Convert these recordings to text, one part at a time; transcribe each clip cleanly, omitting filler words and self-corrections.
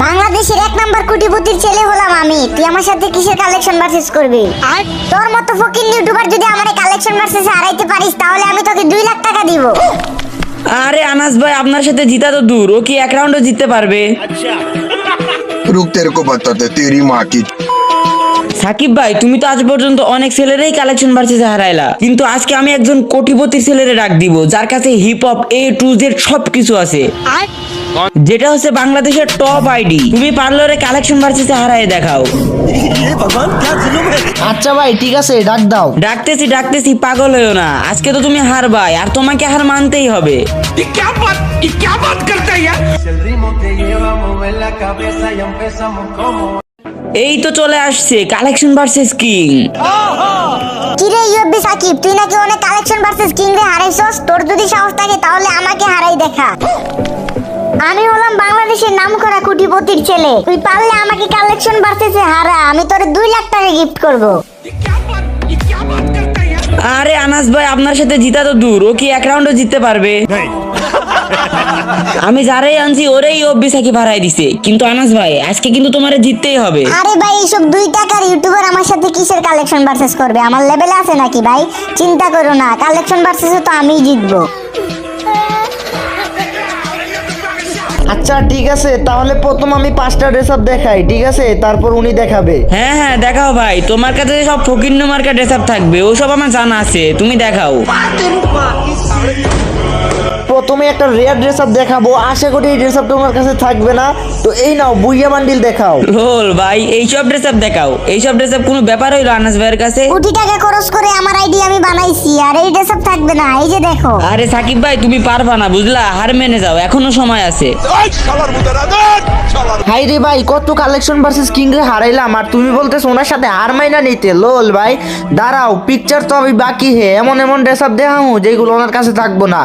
বাংলাদেশের এক নাম্বার কোটিপতির ছেলে হলাম আমি, তুই আমার সাথে কিসের কালেকশন ভার্সেস করবি? তোর মতো ফকির ইউটিউবার যদি আমারে কালেকশন ভার্সেস হারাইতে পারিস তাহলে আমি তোকে 2 লাখ টাকা দিব। আরে আনাস ভাই, আপনার সাথে জিতা তো দূর, ও কি 1 রাউন্ডও জিততে পারবে? रुक तेरे को बताते तेरी माँ की। সাকিব ভাই, তুমি তো আজ পর্যন্ত অনেক ছেলেরই কালেকশন ভার্সেসে হারাইলা, কিন্তু আজকে আমি একজন কোটিপতির ছেলেরে ডাক দিব যার কাছে hip hop A to Z সবকিছু আছে, যেটা হচ্ছে বাংলাদেশের টপ আইডি। তুমি পারলে ওরে কালেকশন ভার্সেসে হারায় দেখাও। আচ্ছা ভাই ঠিক আছে, ডাক দাও। ডাকতেছি, পাগল হয়েও না। আজকে তো তুমি হারবাই, আর তোমাকে হার মানতেই হবে। ¿Y qué बात करता है यार? El ritmo te lleva a mover la cabeza y empezamos como এই তো চলে আসছে কালেকশন ভার্সেস কিং। কি রে ইউবি সাকিব, তুই নাকি অনেক কালেকশন ভার্সেস কিং রে হারাইছস? তোর যদি সাহস থাকে তাহলে আমাকে হারাই দেখা। আমি হলাম বাংলাদেশের নামকরা কোটিপতির ছেলে, তুই পারলে আমাকে কালেকশন ভার্সেসে হারা, আমি তোরে 2 লাখ টাকা গিফট করব। ¿Y qué बात करता है यार? আরে আনাস ভাই, আপনার সাথে জিতা তো দূর, ও কি 1 রাউন্ডও জিততে পারবে? আমি যারাই আনছি ওরেই অব্বি সাকিব হারাই দিছে, কিন্তু আনাস ভাই আজকে কিন্তু তোমারে জিততেই হবে। আরে ভাই, এইসব 2 টাকার ইউটিউবার আমার সাথে কিসের কালেকশন ভার্সেস করবে? আমার লেভেলে আছে নাকি ভাই? চিন্তা করো না, কালেকশন ভার্সেসে তো আমিই জিতবো। আচ্ছা ঠিক আছে, তাহলে প্রথম আমি 5টা ড্রেস আপ দেখাই, ঠিক আছে? তারপর উনি দেখাবে। হ্যাঁ দেখাও ভাই, তোমার কাছে সব ফকিন্ন মার্কা ড্রেস আপ থাকবে, ওসব আমার জানা আছে, তুমি দেখাও। প্রথমে একটা রেয়ার ড্রেস আপ দেখাবো, আশা করি এই ড্রেস আপ তোমার কাছে থাকবে না। তো এই নাও, বুইয়া বান্ডিল দেখাও। রোল ভাই, এইসব ড্রেস আপ দেখাও। এইসব ড্রেস আপ কোনো ব্যাপার হইলো আনাস ভাইয়ের কাছে? কোটি টাকা খরচ করে আমার আইডি আমি বানাইছি, আর এই ড্রেস আপ থাকবে না, এই যে দেখো। আরে সাকিব ভাই, তুমি পারবা না বুঝলা, হার মেনে যাও, এখনো সময় আছে। হাই রে ভাই, কত কালেকশন ভার্সেস কিং রে হারাইলাম, আর তুমি বলতেছ ওনার সাথে হার মাইনা নিতে। লোল ভাই দাঁড়াও, পিকচার তো আমি বাকি হে, এমন ড্রেস আপ দেখামু যেগুলো ওনার কাছে থাকবো না।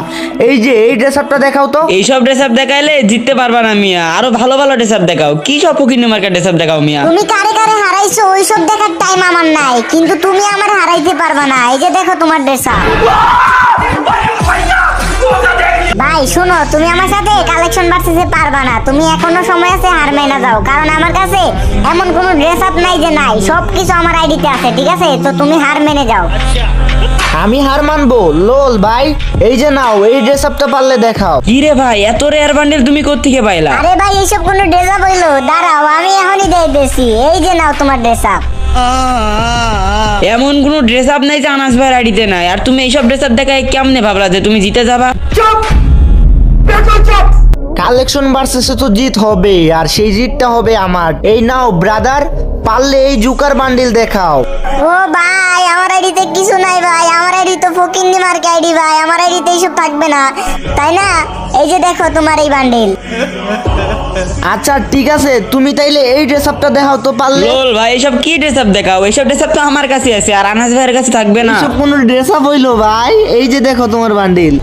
এই যে এই ড্রেস আপটা দেখাও তো। এইসব ড্রেস আপ দেখাইলে জিততে পারবা না মিয়া, আরো ভালো ভালো ড্রেস আপ দেখাও। কি সব ফকিন্ন মার্কা ড্রেস আপ দেখাও মিয়া। তুমি কারে কারে হারাইছো ওইসব দেখার টাইম আমার নাই, কিন্তু তুমি আমার হারাইতে পারবা না। এই যে দেখো তোমার ড্রেস আপ। ভাই শোনো, তুমি আমার সাথে কালেকশন ভার্সেসে পারবা না, তুমি এখনো সময় আছে, হার মেনে যাও, কারণ আমার কাছে এমন কোনো ড্রেস আপ নাই যে নাই, সবকিছু আমার আইডিতে আছে, ঠিক আছে? তো তুমি হার মেনে যাও। আমি হার মানবো? লোল ভাই এই যে নাও, এই ড্রেস আপটা পারলে দেখাও। কি রে ভাই, এত রেয়ার বান্ডেল তুমি কোত্থেকে পাইলা? আরে ভাই, এইসব কোনো ড্রেস আপ হইলো? দাঁড়াও, আমি এখনই দিতেছি। এই যে নাও তোমার ড্রেস আপ। এমন কোনো ড্রেস আপ নাই যে আনাস ভাইয়ের আইডিতে নাই, আর তুমি এইসব ড্রেস আপ দেখায় কেমনে ভাবলা যে তুমি জিতে যাবা? কালেকশন ভার্সেসে তো জিত হবে, আর সেই জিতটা হবে আমার। এই নাও ব্রাদার, পারলে এই জুকার বান্ডিল দেখাও। ও ভাই, আমার আইডিতে কিছু নাই ভাই, আমার আইডি তো ফকিন্নি মার্ক আইডি ভাই, আমার আইডিতে এইসব থাকবে না, তাই না? এই যে দেখো তোমার এই বান্ডিল। আচ্ছা ঠিক আছে, তুমি তাইলে এই ড্রেস আপটা দেখাও তো পারলে। লোল ভাই, এইসব কি ড্রেস আপ দেখাও? এইসব ড্রেস আপ তো আমার কাছে আছে, আর আনাস ভাইয়ের কাছে থাকবে না। এসব কোন ড্রেস আপ হইলো ভাই? এই যে দেখো তোমার বান্ডিল।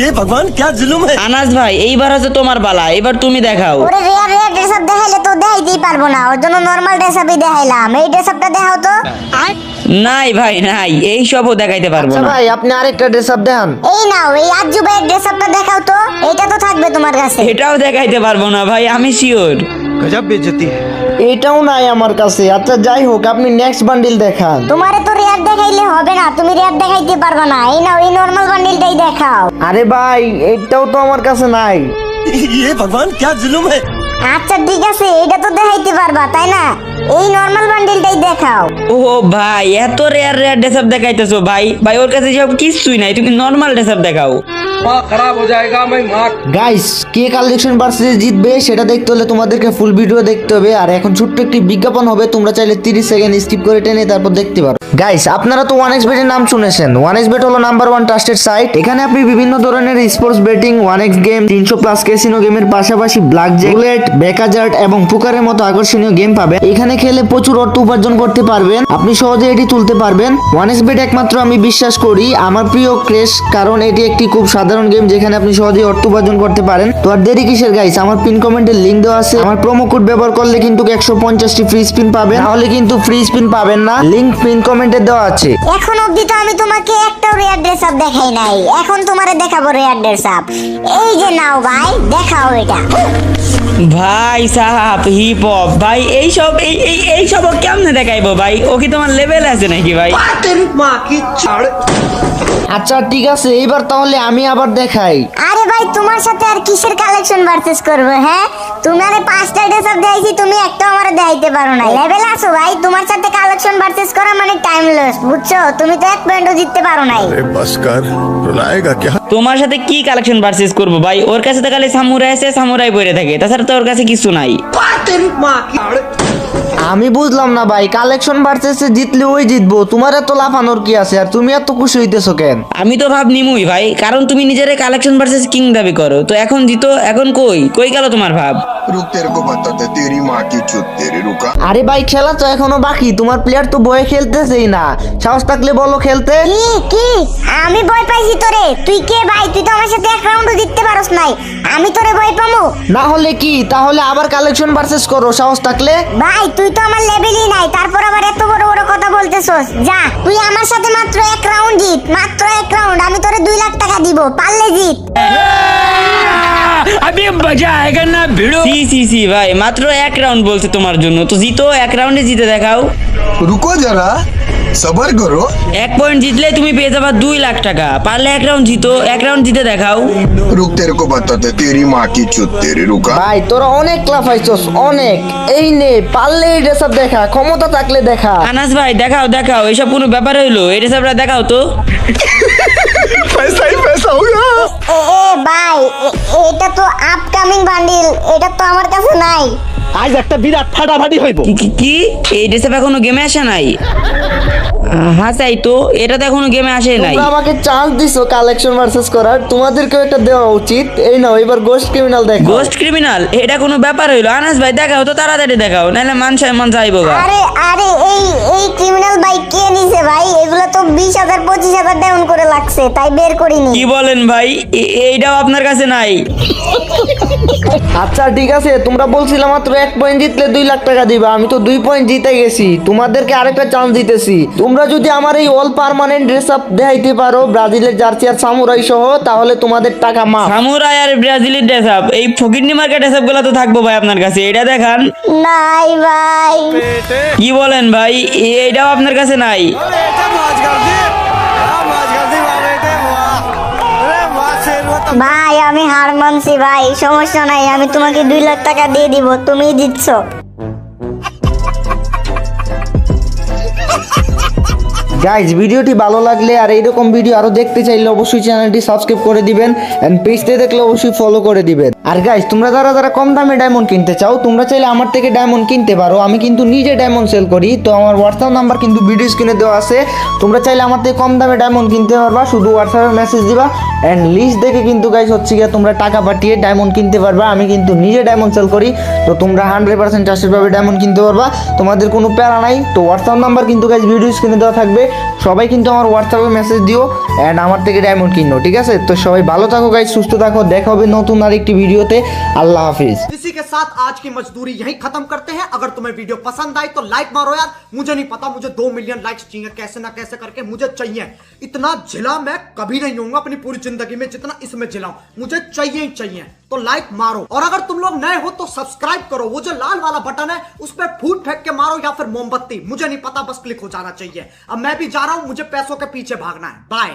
ये भगवान क्या जुल्म है? আনাস ভাই, এইবার হচ্ছে তোমার পালা, এবার তুমি দেখাও। ওরে রেয়ার রেয়ার ড্রেস আপ দেখাইলে তো দেখাইতেই পারবো না, ওর জন্য নরমাল ড্রেস আপই দেখাইলাম। এই ড্রেস আপটা দেখাও তো। নাই ভাই নাই, এই সবও দেখাইতে পারবো আচ্ছা না। ভাই, আপনি আরেকটা ড্রেস আপ দেখান। এই নাও, এই আজ্জু ভাইয়ের ড্রেস আপটা দেখাও তো, এটা তো থাকবে তোমার কাছে। এটাও দেখাইতে পারবো না ভাই, আমি শিওর। गजब बेइज्जती है। এইটাও নাই আমার কাছে। আচ্ছা যাই হোক, আপনি নেক্সট বান্ডিল দেখান। তোমারে তো রেয়ার দেখাইলে হবে না, তুমি রেয়ার দেখাইতে পারবা না। এই নাও, এই নরমাল বান্ডিলটাই দেখাও। আরে ভাই, এইটাও তো আমার কাছে নাই। ये भगवान क्या जुल्म है? আচ্ছা ঠিক আছে, এটা তো দেখাইতে পারবা তাই না? এই নরমাল বান্ডিলটাই দেখাও। ও ভাই, এত রেয়ার রেয়ার ড্রেস আপ দেখাইতেছো ভাই? ভাই ওর কাছে সব কিছুই নাই, তুমি নরমাল ড্রেস আপ দেখাও। গাইস, কে কালেকশন ভার্সেসে জিতবে সেটা দেখতে হলে তোমাদেরকে ফুল ভিডিও দেখতে হবে। আর এখন ছোট্ট একটি বিজ্ঞাপন হবে, তোমরা চাইলে 30 সেকেন্ড স্কিপ করে টেনে তারপর দেখতে পারো। গাইস, আপনারা তো 1xbet এর নাম শুনেছেন। 1xbet হলো নাম্বার 1 ট্রাস্টেড সাইট। এখানে আপনি বিভিন্ন ধরনের sports betting, 1x game, 300+ casino গেমের পাশাপাশি ব্ল্যাক জ্যাক, রুলেট, ব্যাকহাজার্ড এবং পোকারের মতো আকর্ষণীয় গেম পাবেন। এখানে খেলে প্রচুর অর্থ উপার্জন করতে পারবেন, আপনি সহজে এটি তুলতে পারবেন। 1xbet একমাত্র আমি বিশ্বাস করি, আমার প্রিয় ক্রেশ, কারণ এটি একটি খুব সাধারণ গেম যেখানে আপনি সহজেই অর্থ উপার্জন করতে পারেন। তো আর দেরি কিসের গাইস, আমার পিন কমেন্টের লিংক দেওয়া আছে, আমার প্রোমো কোড ব্যবহার করলে কিন্তু 150টি ফ্রি স্পিন পাবেন, নাহলে কিন্তু ফ্রি স্পিন পাবেন না। লিংক পিন কমেন্টে দেওয়া আছে। এখন অবধি তো আমি তোমাকে একটাও রেয়ার ড্রেস আপ দেখাই নাই, এখন তোমারে দেখাবো রেয়ার ড্রেস আপ। এই যে নাও ভাই, দেখাও এটা। ভাই সাহাব হিপ হপ ভাই এইসব এইসব কেমনে দেখাইবো ভাই? ও কি তোমার লেভেল আছে নাকি ভাই? আচ্ছা ঠিক আছে, এইবার তাহলে আমি আবার দেখাই। আরে ভাই তোমার সাথে আর কিসের কালেকশন ভার্সেস করবো? হ্যাঁ তুমি আরে 5টা ড্রেস আপ দেখাইছি, তুমি একটা আমারে দেখাইতে পারো না। লেভেল আছো ভাই, তোমার সাথে কালেকশন ভার্সেস করা মানে টাইম লস, বুঝছো? তুমি তো এক পয়েন্টও জিততে পারো নাই। बस कर रुलाएगा क्या তোমার সাথে কি কালেকশন ভার্সেস করবো ভাই? ওর কাছে তো খালি সামুরাই আছে, সামুরাই পরে থাকে, তাছাড়া তো ওর কাছে কিছু নাই। আমি বুঝলাম না ভাই, কালেকশন ভার্সেসে জিতলে ওই জিতবো, তোমার এত লাফানোর কি আছে? আর তুমি এত খুশি হইতেছো কেন? আমি তো ভাব নিমুই ভাই, কারণ তুমি নিজের কালেকশন ভার্সেস কিং দাবি করো, তো এখন জিতো, এখন কই কই গেল তোমার ভাব? रुक तेरे को बताते तेरी माँ की चुत तेरे रुका আরে ভাই খেলা তো এখনো বাকি, তোমার প্লেয়ার তো বয়ে খেলতেছেই না, সাহস থাকলে বলো খেলতে। কি কি আমি ভয় পাইছি তোরে? তুই কে ভাই? তুই তো আমার সাথে এক রাউন্ডও জিততে পারোস নাই, আমি তোরে ভয় পামু? না হলে কি, তাহলে আবার কালেকশন ভার্সেস করো সাহস থাকলে। ভাই তুই তো আমার লেভেলই নাই, তারপর আবার এত বড় বড় কথা বলতেছস। যা তুই আমার সাথে মাত্র এক রাউন্ড জিত, মাত্র এক রাউন্ড, আমি তোরে 2 লাখ টাকা দিব, পারলে জিত। সি ভাই, মাত্র এক রাউন্ড বলছে তোমার জন্য, তো জিতো, এক রাউন্ডে জিতে দেখাও। रुको जरा सबर करो 1 পয়েন্ট জিতলে তুমি পেয়ে যাবা 2 লাখ টাকা, পারলে এক রাউন্ড জিতো, এক রাউন্ড জিতে দেখাও। रुक तेरे को बताते तेरी माँ की चुत तेरे रुका ভাই তোরা অনেক লাফাইছস অনেক, এই নে পারলে এই ড্রেস আপ দেখা, ক্ষমতা থাকলে দেখা। আনাস ভাই দেখাও দেখাও, এসব কোনো ব্যাপার হইলো? এটা সবরা দেখাও তো। पैसा ही पैसा होगा এ ভাই এটা তো আপকামিং বান্ডিল, এটা তো আমার কাছে নাই। आज একটা বিরাট ফাটাফাটি হইব। কি এই ড্রেসআপ এখনো গেমে আসে নাই? হ্যাঁ তাই তো, এটা তো এখনো গেমে আসে নাই। তোমরা আমাকে চান্স দিছো কালেকশন ভার্সেস করার, তোমাদেরকেও এটা দেওয়া উচিত। এই নাও এবার গোস্ট ক্রিমিনাল দেখো। গোস্ট ক্রিমিনাল, এটা কোনো ব্যাপার হইলো? আনাস ভাই দেখাও তো, তাড়াতাড়ি দেখাও, নাহলে মান যাইবো গা। আরে আরে এই ক্রিমিনাল ভাই কে নিছে ভাই? এগুলো তো 20,000 25,000 ডাউন করে লাগছে, তাই বের করিনি। কি বলেন ভাই? এইটাও আপনার কাছে নাই? আচ্ছা ঠিক আছে, তোমরা বলছিলে মাত্র 1 পয়েন্ট জিতলে 2 লাখ টাকা দিবা, আমি তো 2 পয়েন্ট জিতে গেছি, তোমাদেরকে আরেকটা চান্স দিতেছি। তোমরা যদি আমার এই অল পার্মানেন্ট ড্রেস আপ দেখাইতে পারো, ব্রাজিলের জার্সি আর সামুরাই সহ, তাহলে তোমাদের টাকা মাফ। সামুরাই আর ব্রাজিলের ড্রেসআপ, এই ফকিন্নি মার্কেট ড্রেসআপ গুলো তো থাকবো ভাই আপনার কাছে, এটা দেখান। নাই ভাই। কি বলেন ভাই? এইটাও আপনার কাছে নাই? ভাই আমি হার মানছি ভাই, সমস্যা নাই, আমি তোমাকে 2 লাখ টাকা দিয়ে দিব, তুমি দিচ্ছ। গাইজ ভিডিওটি ভালো লাগলে আর এইরকম ভিডিও আরো দেখতে চাইলে অবশ্যই চ্যানেলটি সাবস্ক্রাইব করে দিবেন, এন্ড পেজতে দেখলে অবশ্যই ফলো করে দিবেন। আর গাইজ তোমরা যারা কম দামে ডায়মন্ড কিনতে চাও, তোমরা চাইলে আমার থেকে ডায়মন্ড কিনতে পারো, আমি কিন্তু নিজে ডায়মন্ড সেল করি। তো আমার হোয়াটসঅ্যাপ নাম্বার কিন্তু ভিডিও স্ক্রিনে দেওয়া আছে, তোমরা চাইলে আমার থেকে কম দামে ডায়মন্ড কিনতে পারবা, শুধু হোয়াটসঅ্যাপে মেসেজ দিবা, এন্ড লিস্ট দেখে কিন্তু গাইজ হচ্ছে গিয়ে তোমরা টাকা পাঠিয়ে ডায়মন্ড কিনতে পারবা। আমি কিন্তু নিজে ডায়মন্ড সেল করি, তো তোমরা 100% ট্রাস্টেডভাবে ডায়মন্ড কিনতে পারবা, তোমাদের কোনো প্যারা নাই। তো হোয়াটসঅ্যাপ নাম্বার কিন্তু গাইজ ভিডিও স্ক্রিনে দেওয়া থাকবে, সবাই কিন্তু আমার হোয়াটসঅ্যাপে মেসেজ দিও এন্ড আমার থেকে ডায়মন্ড কিনো, ঠিক আছে? তো সবাই ভালো থাকো গাইজ, সুস্থ থাকো, দেখা হবে নতুন আরেকটি ভিডিওতে। আল্লাহ হাফিজ। इसी के साथ आज की मजदूरी यहीं खत्म करते हैं। अगर तुम्हें वीडियो पसंद आई तो लाइक मारो यार, मुझे नहीं पता, मुझे 2 मिलियन लाइक्स चाहिए, कैसे ना कैसे करके मुझे चाहिए। इतना झिला मैं कभी नहीं होऊंगा अपनी पूरी जिंदगी में जितना इसमें झिलाऊं, मुझे चाहिए ही चाहिए। तो लाइक मारो, और अगर तुम लोग नए हो तो सब्सक्राइब करो, वो जो लाल वाला बटन है उस पर फूट फेंक के मारो या फिर मोमबत्ती, मुझे नहीं पता, बस क्लिक हो जाना चाहिए। अब मैं भी जा रहा हूं, मुझे पैसों के पीछे भागना है। बाय।